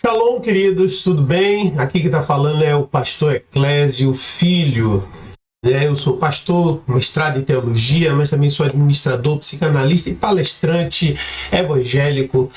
Shalom, queridos, tudo bem? Aqui que está falando é o pastor Eclésio Filho. Eu sou pastor, mestrado em teologia, mas também sou administrador, psicanalista e palestrante evangélico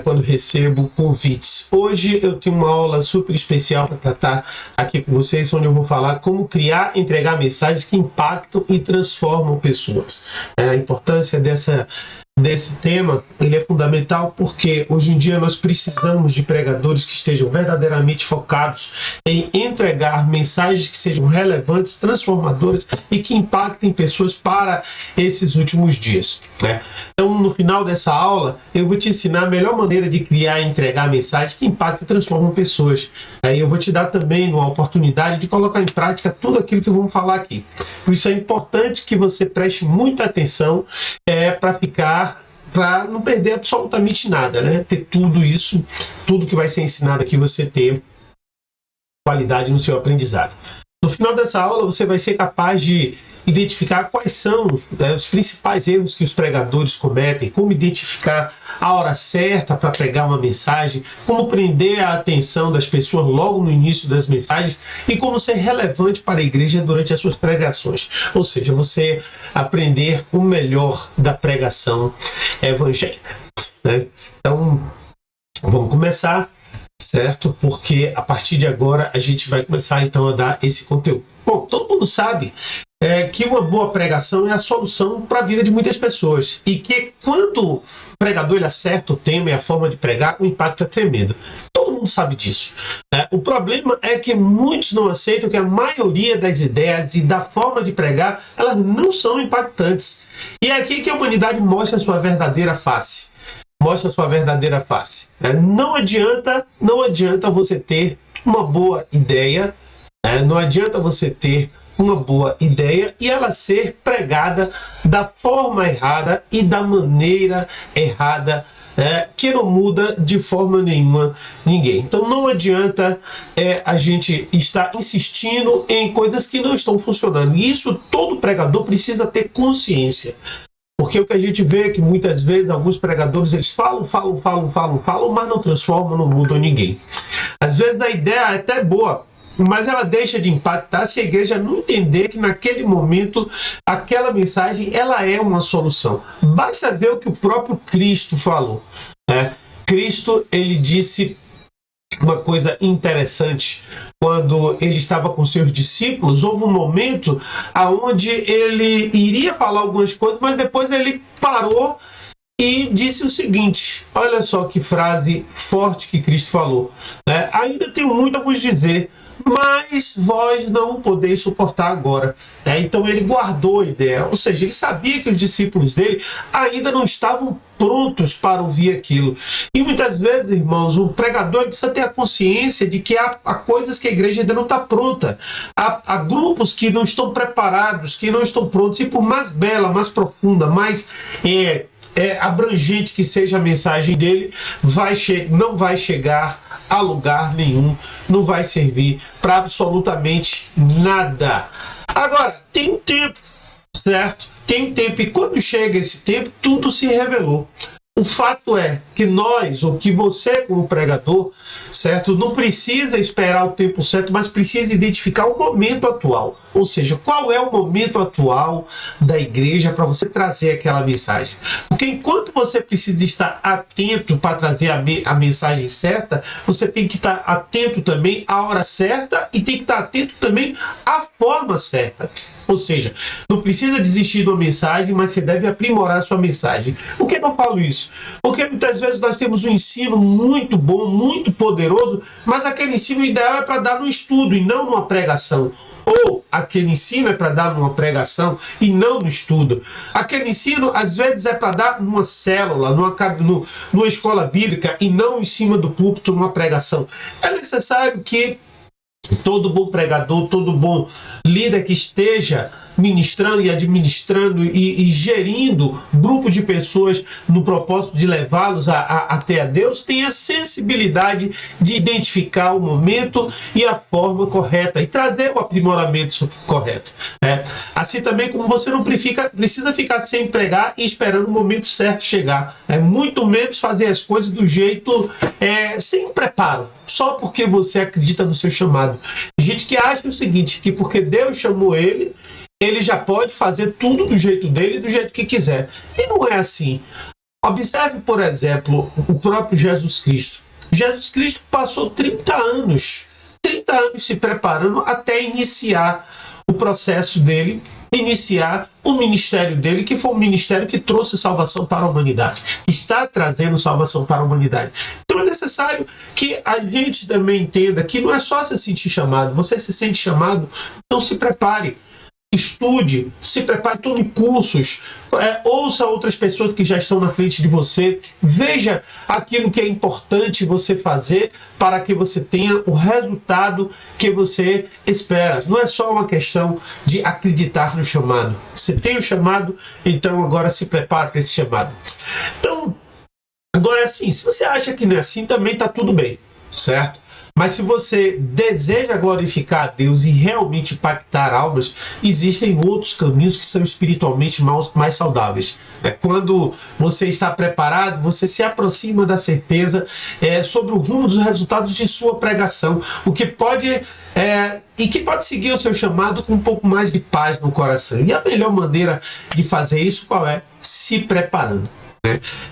quando recebo convites. Hoje eu tenho uma aula super especial para tratar aqui com vocês, onde eu vou falar como criar e entregar mensagens que impactam e transformam pessoas. A importância desse tema, ele é fundamental porque hoje em dia nós precisamos de pregadores que estejam verdadeiramente focados em entregar mensagens que sejam relevantes, transformadoras e que impactem pessoas para esses últimos dias, né? Então, no final dessa aula, eu vou te ensinar a melhor maneira de criar e entregar mensagens que impactam e transformam pessoas. Aí eu vou te dar também uma oportunidade de colocar em prática tudo aquilo que vamos falar aqui. Por isso é importante que você preste muita atenção para não perder absolutamente nada, né? Ter tudo isso, tudo que vai ser ensinado aqui, você ter qualidade no seu aprendizado. No final dessa aula, você vai ser capaz de identificar quais são os principais erros que os pregadores cometem, como identificar a hora certa para pregar uma mensagem, como prender a atenção das pessoas logo no início das mensagens e como ser relevante para a igreja durante as suas pregações. Ou seja, você aprender o melhor da pregação evangélica, né? Então, vamos começar, certo? Porque a partir de agora a gente vai começar então a dar esse conteúdo. Bom, todo mundo sabe que uma boa pregação é a solução para a vida de muitas pessoas e que quando o pregador ele acerta o tema e a forma de pregar, o impacto é tremendo. Todo mundo sabe disso. O problema é que muitos não aceitam que a maioria das ideias e da forma de pregar, elas não são impactantes. E é aqui que a humanidade mostra a sua verdadeira face. Mostra a sua verdadeira face. Não adianta você ter uma boa ideia, não adianta você ter uma boa ideia e ela ser pregada da forma errada e da maneira errada, que não muda de forma nenhuma ninguém. Então não adianta a gente estar insistindo em coisas que não estão funcionando. E isso todo pregador precisa ter consciência. Porque o que a gente vê é que muitas vezes alguns pregadores eles falam, mas não transformam, não mudam ninguém. Às vezes a ideia é até boa, mas ela deixa de impactar se a igreja não entender que naquele momento aquela mensagem ela é uma solução. Basta ver o que o próprio Cristo falou, né? Cristo ele disse uma coisa interessante. Quando ele estava com seus discípulos, houve um momento onde ele iria falar algumas coisas, mas depois ele parou e disse o seguinte, olha só que frase forte que Cristo falou, né? Ainda tenho muito a vos dizer, mas vós não podeis suportar agora. Então ele guardou a ideia, ou seja, ele sabia que os discípulos dele ainda não estavam prontos para ouvir aquilo. E muitas vezes, irmãos, o pregador precisa ter a consciência de que há coisas que a igreja ainda não está pronta. Há grupos que não estão preparados, que não estão prontos, e por mais bela, mais profunda, mais abrangente que seja a mensagem dele, não vai chegar a lugar nenhum, não vai servir para absolutamente nada. Agora, tem um tempo, certo? Tem um tempo, e quando chega esse tempo, tudo se revelou. O fato é que nós, ou que você como pregador, certo, não precisa esperar o tempo certo, mas precisa identificar o momento atual. Ou seja, qual é o momento atual da igreja para você trazer aquela mensagem. Porque enquanto você precisa estar atento para trazer a mensagem certa, você tem que estar atento também à hora certa e tem que estar atento também à forma certa. Ou seja, não precisa desistir de uma mensagem, mas você deve aprimorar a sua mensagem. Por que eu falo isso? Porque muitas vezes nós temos um ensino muito bom, muito poderoso, mas aquele ensino ideal é para dar no estudo e não numa pregação. Ou aquele ensino é para dar numa pregação e não no estudo. Aquele ensino, às vezes, é para dar numa célula, numa escola bíblica e não em cima do púlpito, numa pregação. É necessário que todo bom pregador, todo bom líder que esteja ministrando e administrando e gerindo grupo de pessoas no propósito de levá-los até a Deus, tenha sensibilidade de identificar o momento e a forma correta e trazer o aprimoramento correto. Assim também como você não precisa ficar sem pregar e esperando o momento certo chegar. Muito menos fazer as coisas do jeito sem preparo, só porque você acredita no seu chamado. Gente que acha o seguinte, que porque Deus chamou ele já pode fazer tudo do jeito dele, do jeito que quiser. E não é assim. Observe, por exemplo, o próprio Jesus Cristo. Jesus Cristo passou 30 anos se preparando até iniciar o processo dele, iniciar o ministério dele, que foi um ministério que trouxe salvação para a humanidade, está trazendo salvação para a humanidade. Então é necessário que a gente também entenda que não é só se sentir chamado, você se sente chamado, então se prepare. Estude, se prepare, tome cursos, ouça outras pessoas que já estão na frente de você, veja aquilo que é importante você fazer para que você tenha o resultado que você espera. Não é só uma questão de acreditar no chamado. Você tem o chamado, então agora se prepare para esse chamado. Então, agora assim, se você acha que não é assim, também está tudo bem, certo? Mas se você deseja glorificar a Deus e realmente impactar almas, existem outros caminhos que são espiritualmente mais saudáveis. Quando você está preparado, você se aproxima da certeza sobre o rumo dos resultados de sua pregação, o que pode seguir o seu chamado com um pouco mais de paz no coração. E a melhor maneira de fazer isso qual é? Se preparando.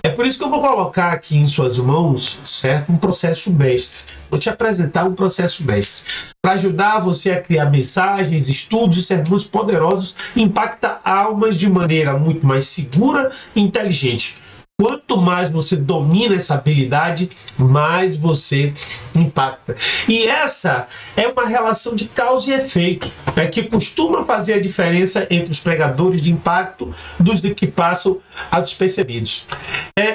É por isso que eu vou colocar aqui em suas mãos, certo, um processo mestre. Vou te apresentar um processo mestre para ajudar você a criar mensagens, estudos e sermões poderosos e impactar almas de maneira muito mais segura e inteligente. Quanto mais você domina essa habilidade, mais você impacta. E essa é uma relação de causa e efeito, que costuma fazer a diferença entre os pregadores de impacto dos que passam a despercebidos.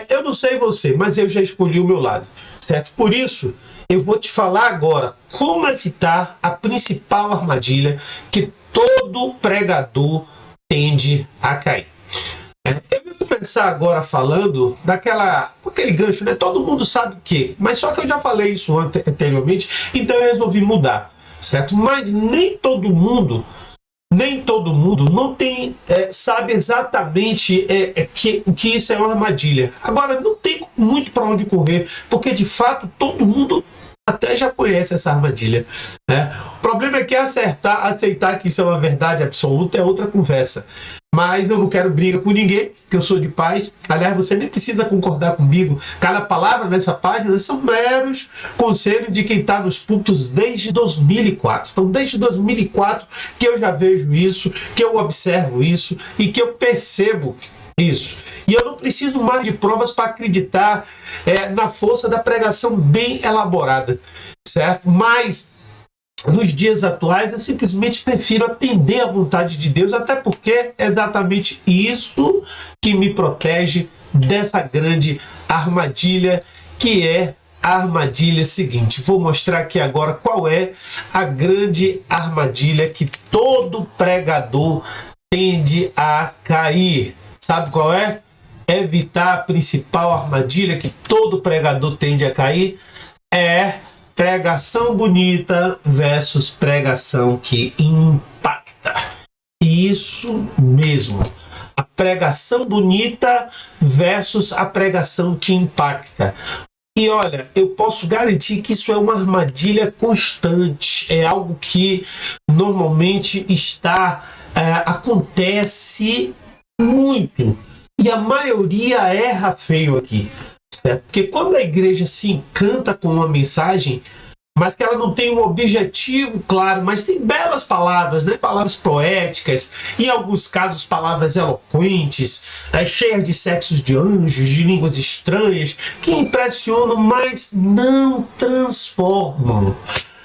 Eu não sei você, mas eu já escolhi o meu lado, certo? Por isso, eu vou te falar agora como evitar a principal armadilha que todo pregador tende a cair. Eu vou começar agora falando aquele gancho, né? Todo mundo sabe o quê? Mas só que eu já falei isso anteriormente, então eu resolvi mudar, certo? Mas nem todo mundo não sabe exatamente o que isso é uma armadilha. Agora, não tem muito para onde correr, porque de fato todo mundo até já conhece essa armadilha, né? O problema é que aceitar que isso é uma verdade absoluta é outra conversa. Mas eu não quero briga com ninguém, porque eu sou de paz. Aliás, você nem precisa concordar comigo. Cada palavra nessa página são meros conselhos de quem está nos púlpitos desde 2004. Então, desde 2004 que eu já vejo isso, que eu observo isso e que eu percebo isso. E eu não preciso mais de provas para acreditar na força da pregação bem elaborada, certo? Mas nos dias atuais eu simplesmente prefiro atender à vontade de Deus, até porque é exatamente isso que me protege dessa grande armadilha, que é a armadilha seguinte. Vou mostrar aqui agora qual é a grande armadilha que todo pregador tende a cair. Sabe qual é? Evitar a principal armadilha que todo pregador tende a cair é pregação bonita versus pregação que impacta. Isso mesmo. A pregação bonita versus a pregação que impacta. E olha, eu posso garantir que isso é uma armadilha constante. É algo que normalmente acontece muito. E a maioria erra feio aqui. Certo? Porque quando a igreja se encanta com uma mensagem, mas que ela não tem um objetivo claro, mas tem belas palavras, né? Palavras poéticas, em alguns casos palavras eloquentes, cheias de sexos de anjos, de línguas estranhas, que impressionam, mas não transformam.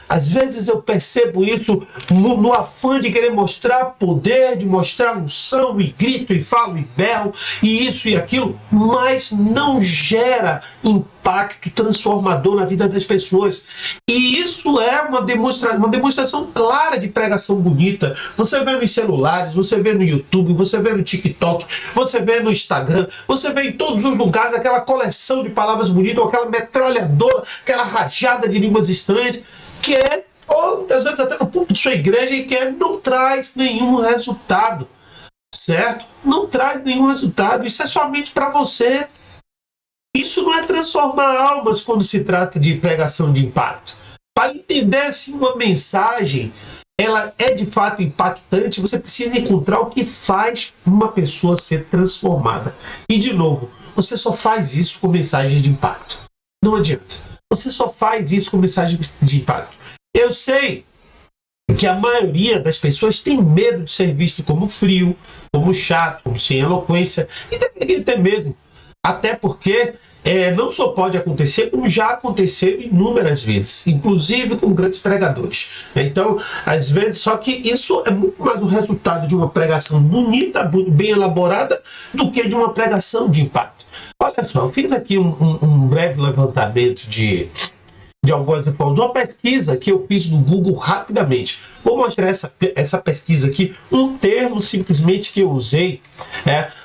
Às vezes eu percebo isso no afã de querer mostrar poder, de mostrar unção, e grito, e falo, e berro, e isso e aquilo, mas não gera impacto transformador na vida das pessoas. E isso é uma demonstração clara de pregação bonita. Você vê nos celulares, você vê no YouTube, você vê no TikTok, você vê no Instagram, você vê em todos os lugares aquela coleção de palavras bonitas, ou aquela metralhadora, aquela rajada de línguas estranhas, que é, ou às vezes até no púlpito de sua igreja, e que não traz nenhum resultado, certo? Não traz nenhum resultado. Isso é somente para você. Isso não é transformar almas quando se trata de pregação de impacto. Para entender se uma mensagem ela é de fato impactante, você precisa encontrar o que faz uma pessoa ser transformada. E de novo, você só faz isso com mensagens de impacto. Não adianta. Você só faz isso com mensagem de impacto. Eu sei que a maioria das pessoas tem medo de ser visto como frio, como chato, como sem eloquência, e deveria ter mesmo. Até porque não só pode acontecer, como já aconteceu inúmeras vezes, inclusive com grandes pregadores. Então, às vezes, só que isso é muito mais o resultado de uma pregação bonita, bem elaborada, do que de uma pregação de impacto. Olha só, eu fiz aqui um breve levantamento de algumas informações, uma pesquisa que eu fiz no Google rapidamente. Vou mostrar essa pesquisa aqui, um termo simplesmente que eu usei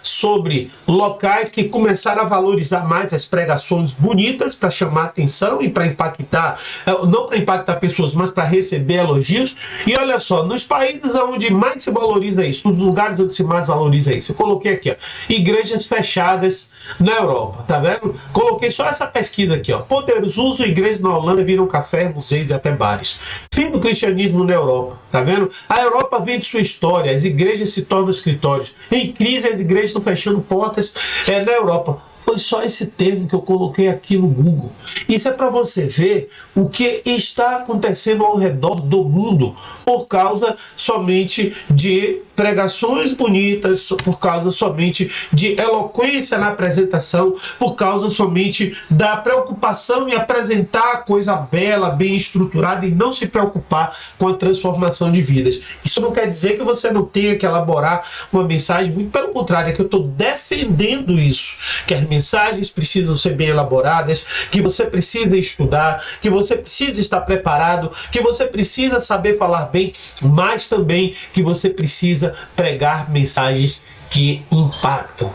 sobre locais que começaram a valorizar mais as pregações bonitas para chamar atenção e para impactar, não para impactar pessoas, mas para receber elogios. E olha só, nos países onde mais se valoriza isso, nos lugares onde se mais valoriza isso, eu coloquei aqui, ó, igrejas fechadas na Europa, tá vendo? Coloquei só essa pesquisa aqui, ó, poderoso igrejas na Holanda viram café, museus e até bares. Fim do cristianismo na Europa, tá vendo? A Europa vende sua história, as igrejas se tornam escritórios. Em crise, as igrejas estão fechando portas na Europa. Foi só esse termo que eu coloquei aqui no Google. Isso é para você ver o que está acontecendo ao redor do mundo por causa somente de pregações bonitas, por causa somente de eloquência na apresentação, por causa somente da preocupação em apresentar a coisa bela, bem estruturada, e não se preocupar com a transformação de vidas. Isso não quer dizer que você não tenha que elaborar uma mensagem, muito pelo contrário, é que eu estou defendendo isso, que as mensagens precisam ser bem elaboradas, que você precisa estudar, que você precisa estar preparado, que você precisa saber falar bem, mas também que você precisa pregar mensagens que impactam.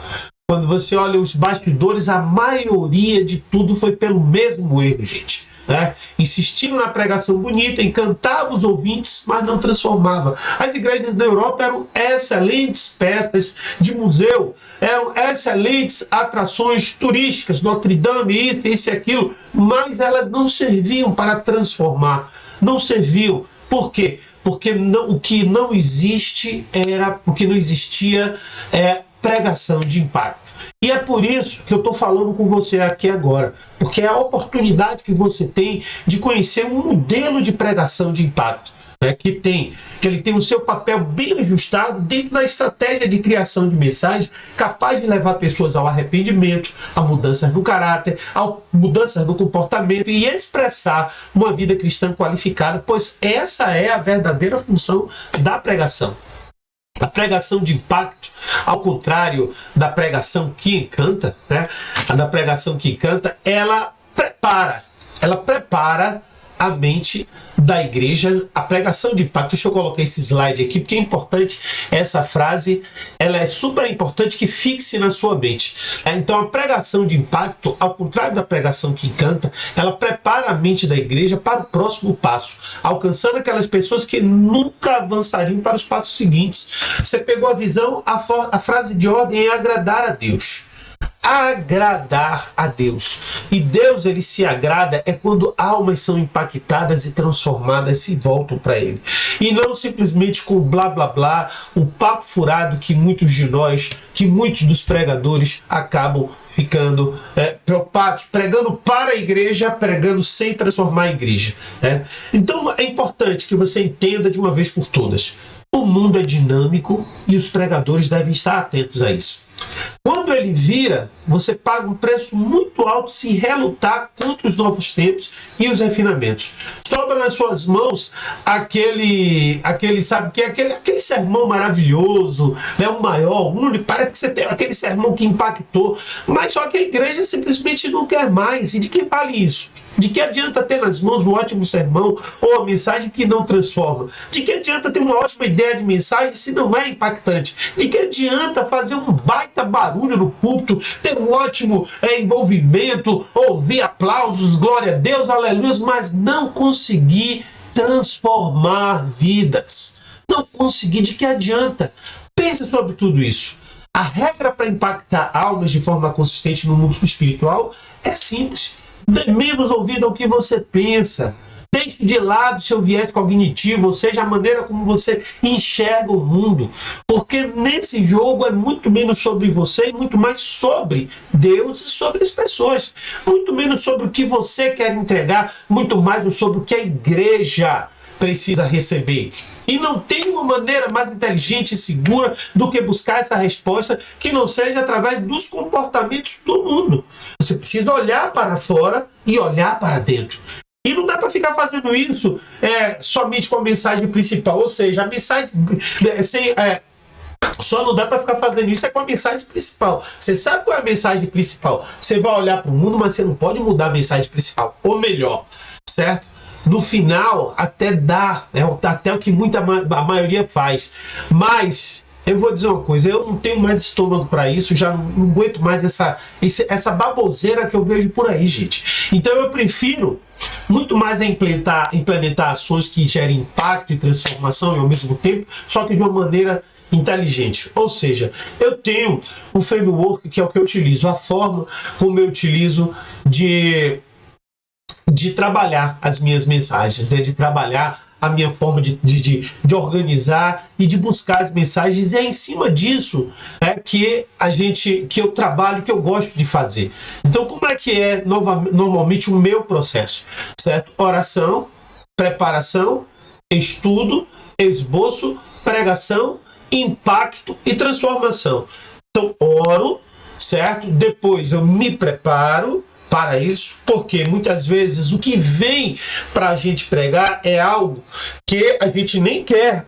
Quando você olha os bastidores, a maioria de tudo foi pelo mesmo erro, gente. Insistindo na pregação bonita, encantava os ouvintes, mas não transformava. As igrejas da Europa eram excelentes peças de museu, eram excelentes atrações turísticas, Notre Dame, isso e aquilo, mas elas não serviam para transformar. Não serviam. Por quê? Porque o que não existia é pregação de impacto. E é por isso que eu estou falando com você aqui agora, porque é a oportunidade que você tem de conhecer um modelo de pregação de impacto, que ele tem o seu papel bem ajustado dentro da estratégia de criação de mensagens, capaz de levar pessoas ao arrependimento, a mudanças no caráter, a mudanças no comportamento e expressar uma vida cristã qualificada, pois essa é a verdadeira função da pregação. A pregação de impacto, ao contrário da pregação que encanta, ela prepara a mente da igreja. A pregação de impacto, deixa eu colocar esse slide aqui, porque é importante essa frase, ela é super importante que fixe na sua mente. Então a pregação de impacto, ao contrário da pregação que encanta, ela prepara a mente da igreja para o próximo passo, alcançando aquelas pessoas que nunca avançariam para os passos seguintes. Você pegou a visão, a frase de ordem é agradar a Deus. Agradar a Deus. E Deus, ele se agrada quando almas são impactadas e transformadas e voltam para ele. E não simplesmente com blá blá blá, o papo furado que muitos de nós, que muitos dos pregadores acabam ficando preocupados, pregando para a igreja, pregando sem transformar a igreja. Então é importante que você entenda de uma vez por todas. O mundo é dinâmico e os pregadores devem estar atentos a isso. Quando ele vira, você paga um preço muito alto se relutar contra os novos tempos e os refinamentos. Sobra nas suas mãos aquele sabe que aquele sermão maravilhoso, né, o maior, o único, parece que você tem aquele sermão que impactou, mas só que a igreja simplesmente não quer mais. E de que vale isso? De que adianta ter nas mãos um ótimo sermão ou a mensagem que não transforma? De que adianta ter uma ótima ideia de mensagem se não é impactante? De que adianta fazer um baita barulho no púlpito, ter um ótimo envolvimento, ouvir aplausos, glória a Deus, aleluia, mas não conseguir transformar vidas? Não conseguir, de que adianta? Pense sobre tudo isso. A regra para impactar almas de forma consistente no mundo espiritual é simples. Dê menos ouvido ao que você pensa. Deixe de lado seu viés cognitivo, ou seja, a maneira como você enxerga o mundo. Porque nesse jogo é muito menos sobre você e muito mais sobre Deus e sobre as pessoas. Muito menos sobre o que você quer entregar, muito mais sobre o que a igreja precisa receber. E não tem uma maneira mais inteligente e segura do que buscar essa resposta que não seja através dos comportamentos do mundo. Você precisa olhar para fora e olhar para dentro. E não dá para ficar fazendo isso somente com a mensagem principal, ou seja, a mensagem só não dá para ficar fazendo isso com a mensagem principal. Você sabe qual é a mensagem principal? Você vai olhar para o mundo, mas você não pode mudar a mensagem principal. Ou melhor, certo? No final, até dá, até o que a maioria faz. Mas eu vou dizer uma coisa, eu não tenho mais estômago para isso, já não aguento mais essa baboseira que eu vejo por aí, gente. Então eu prefiro muito mais implementar ações que gerem impacto e transformação e ao mesmo tempo, só que de uma maneira inteligente. Ou seja, eu tenho um framework que é o que eu utilizo, a forma como eu utilizo de trabalhar as minhas mensagens, né? De trabalhar a minha forma de organizar e de buscar as mensagens. E é em cima disso que eu trabalho, que eu gosto de fazer. Então, como é que é normalmente o meu processo? Certo? Oração, preparação, estudo, esboço, pregação, impacto e transformação. Então, oro, certo? Depois eu me preparo para isso, porque muitas vezes o que vem para a gente pregar é algo que a gente nem quer,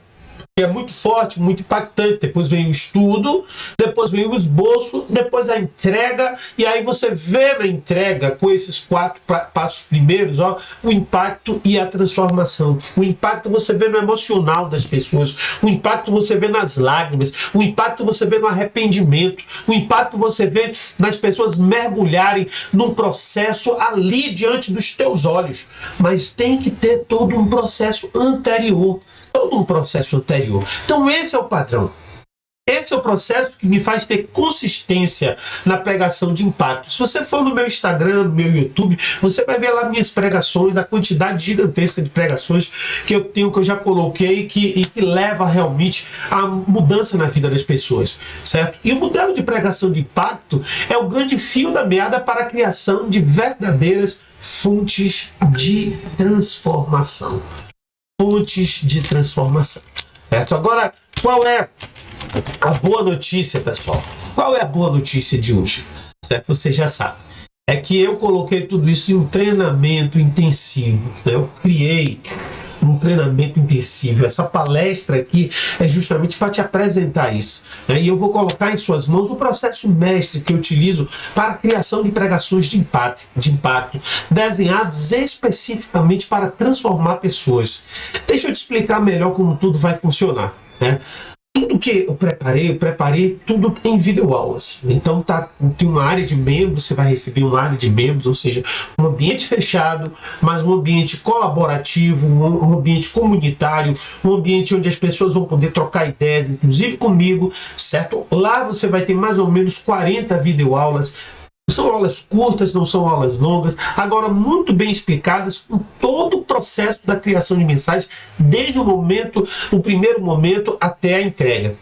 que é muito forte, muito impactante. Depois vem o estudo, depois vem o esboço, depois a entrega, e aí você vê na entrega, com esses 4 passos primeiros, o impacto e a transformação. O impacto você vê no emocional das pessoas, o impacto você vê nas lágrimas, o impacto você vê no arrependimento, o impacto você vê nas pessoas mergulharem num processo ali diante dos teus olhos. Mas tem que ter todo um processo anterior. Então esse é o padrão. Esse é o processo que me faz ter consistência na pregação de impacto. Se você for no meu Instagram, no meu YouTube, você vai ver lá minhas pregações, a quantidade gigantesca de pregações que eu tenho, que eu já coloquei e que leva realmente a mudança na vida das pessoas, certo? E o modelo de pregação de impacto é o grande fio da meada para a criação de verdadeiras fontes de transformação. Fontes de transformação, certo? Agora, qual é a boa notícia, pessoal? Qual é a boa notícia de hoje? Certo? Você já sabe. É que eu coloquei tudo isso em um treinamento intensivo. Né? Eu criei um treinamento intensivo. Essa palestra aqui é justamente para te apresentar isso. Né? E eu vou colocar em suas mãos o processo mestre que eu utilizo para a criação de pregações de impacto, desenhados especificamente para transformar pessoas. Deixa eu te explicar melhor como tudo vai funcionar. Né? Tudo que eu preparei tudo em videoaulas. Então tem uma área de membros, você vai receber uma área de membros, ou seja, um ambiente fechado, mas um ambiente colaborativo, um ambiente comunitário, um ambiente onde as pessoas vão poder trocar ideias, inclusive comigo, certo? Lá você vai ter mais ou menos 40 videoaulas. São aulas curtas, não são aulas longas, agora muito bem explicadas, com todo o processo da criação de mensagens, desde o primeiro momento até a entrega.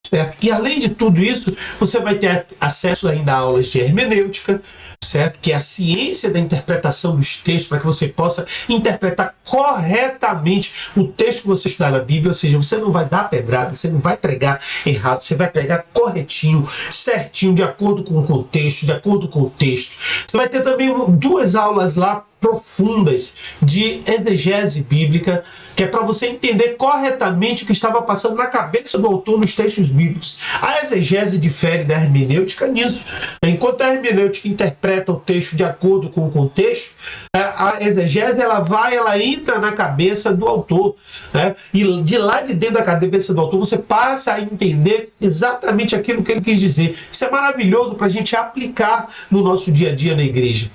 Certo? E além de tudo isso, você vai ter acesso ainda a aulas de hermenêutica, certo? Que é a ciência da interpretação dos textos, para que você possa interpretar corretamente o texto que você estudar na Bíblia, ou seja, você não vai dar pedrada, você não vai pregar errado, você vai pregar corretinho, certinho, de acordo com o contexto, de acordo com o texto. Você vai ter também 2 aulas lá profundas de exegese bíblica, que é para você entender corretamente o que estava passando na cabeça do autor nos textos bíblicos. A exegese difere da hermenêutica nisso. Enquanto a hermenêutica interpreta o texto de acordo com o contexto, a exegese ela entra na cabeça do autor, né? E de lá de dentro da cabeça do autor você passa a entender exatamente aquilo que ele quis dizer. Isso é maravilhoso para a gente aplicar no nosso dia a dia na igreja,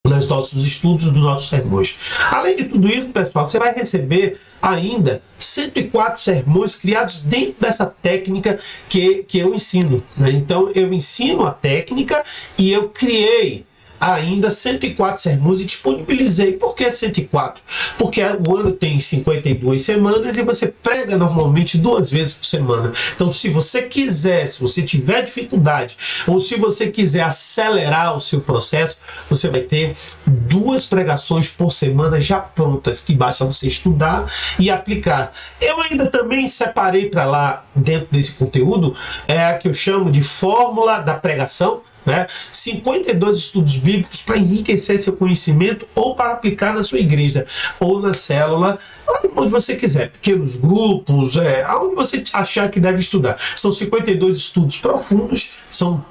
nos nossos estudos, dos nossos sermões. Além de tudo isso, pessoal, você vai receber ainda 104 sermões criados dentro dessa técnica que eu ensino, né? Então, eu ensino a técnica e eu criei ainda 104 sermões e disponibilizei. Por que 104? Porque o ano tem 52 semanas e você prega normalmente 2 vezes por semana. Então, se você quiser, se você tiver dificuldade, ou se você quiser acelerar o seu processo, você vai ter 2 pregações por semana já prontas, que basta você estudar e aplicar. Eu ainda também separei para lá, dentro desse conteúdo, a que eu chamo de fórmula da pregação, né? 52 estudos bíblicos para enriquecer seu conhecimento ou para aplicar na sua igreja ou na célula, onde você quiser, pequenos grupos, aonde você achar que deve estudar. São 52 estudos profundos, são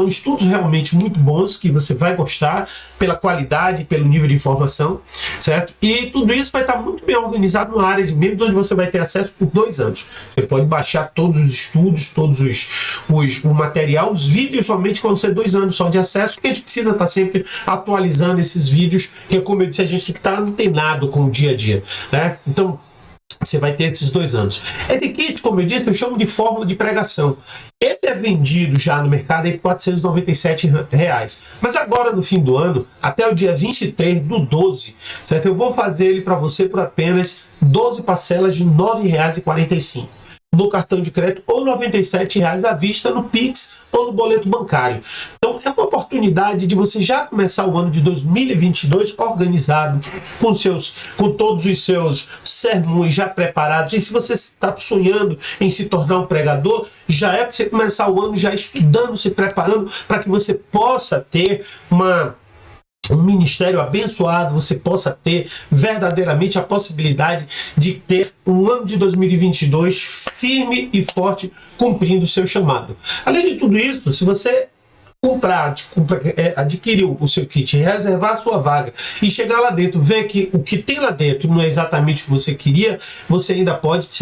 estudos realmente muito bons, que você vai gostar pela qualidade, pelo nível de informação, certo? E tudo isso vai estar muito bem organizado numa área de membros, onde você vai ter acesso por 2 anos. Você pode baixar todos os estudos, o material, os vídeos somente vão ser 2 anos só de acesso, porque a gente precisa estar sempre atualizando esses vídeos, porque, como eu disse, a gente tem que estar antenado com o dia a dia, né? Então, você vai ter esses 2 anos. Esse kit, como eu disse, eu chamo de fórmula de pregação. Ele é vendido já no mercado aí por R$497. Mas agora, no fim do ano, até o dia 23/12, certo? Eu vou fazer ele para você por apenas 12 parcelas de R$9,45. No cartão de crédito, ou R$97 à vista no Pix ou no boleto bancário. Então, é uma oportunidade de você já começar o ano de 2022 organizado, com todos os seus sermões já preparados. E se você está sonhando em se tornar um pregador, já é para você começar o ano já estudando, se preparando, para que você possa ter um ministério abençoado, você possa ter verdadeiramente a possibilidade de ter um ano de 2022 firme e forte, cumprindo o seu chamado. Além de tudo isso, se você adquirir o seu kit, reservar a sua vaga e chegar lá dentro, ver que o que tem lá dentro não é exatamente o que você queria, você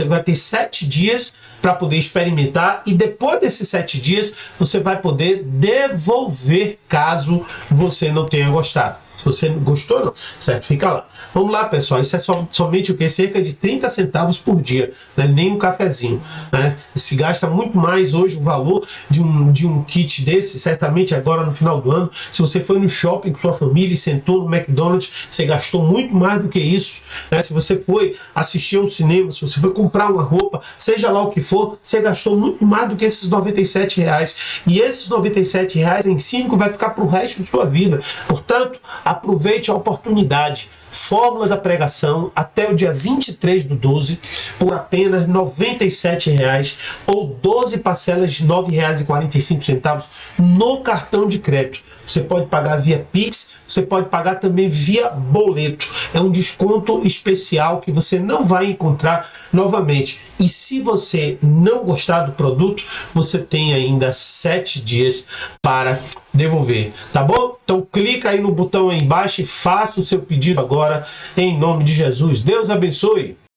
vai ter 7 dias para poder experimentar, e depois desses 7 dias você vai poder devolver caso você não tenha gostado. Se você não gostou, não, certo? Fica lá. Vamos lá, pessoal. Isso é somente o que? Cerca de 30 centavos por dia, né? Nem um cafezinho, né? Se gasta muito mais hoje o valor de um kit desse, certamente agora no final do ano. Se você foi no shopping com sua família e sentou no McDonald's, você gastou muito mais do que isso, né? Se você foi assistir ao cinema, se você foi comprar uma roupa, seja lá o que for, você gastou muito mais do que esses R$97. E esses R$97 em 5 vai ficar para o resto de sua vida. Portanto, aproveite a oportunidade. Fórmula da pregação até o dia 23/12 por apenas R$97, ou 12 parcelas de R$9,45 no cartão de crédito. Você pode pagar via Pix, você pode pagar também via boleto. É um desconto especial que você não vai encontrar novamente. E se você não gostar do produto, você tem ainda 7 dias para devolver, tá bom? Então clica aí no botão aí embaixo e faça o seu pedido agora, em nome de Jesus. Deus abençoe!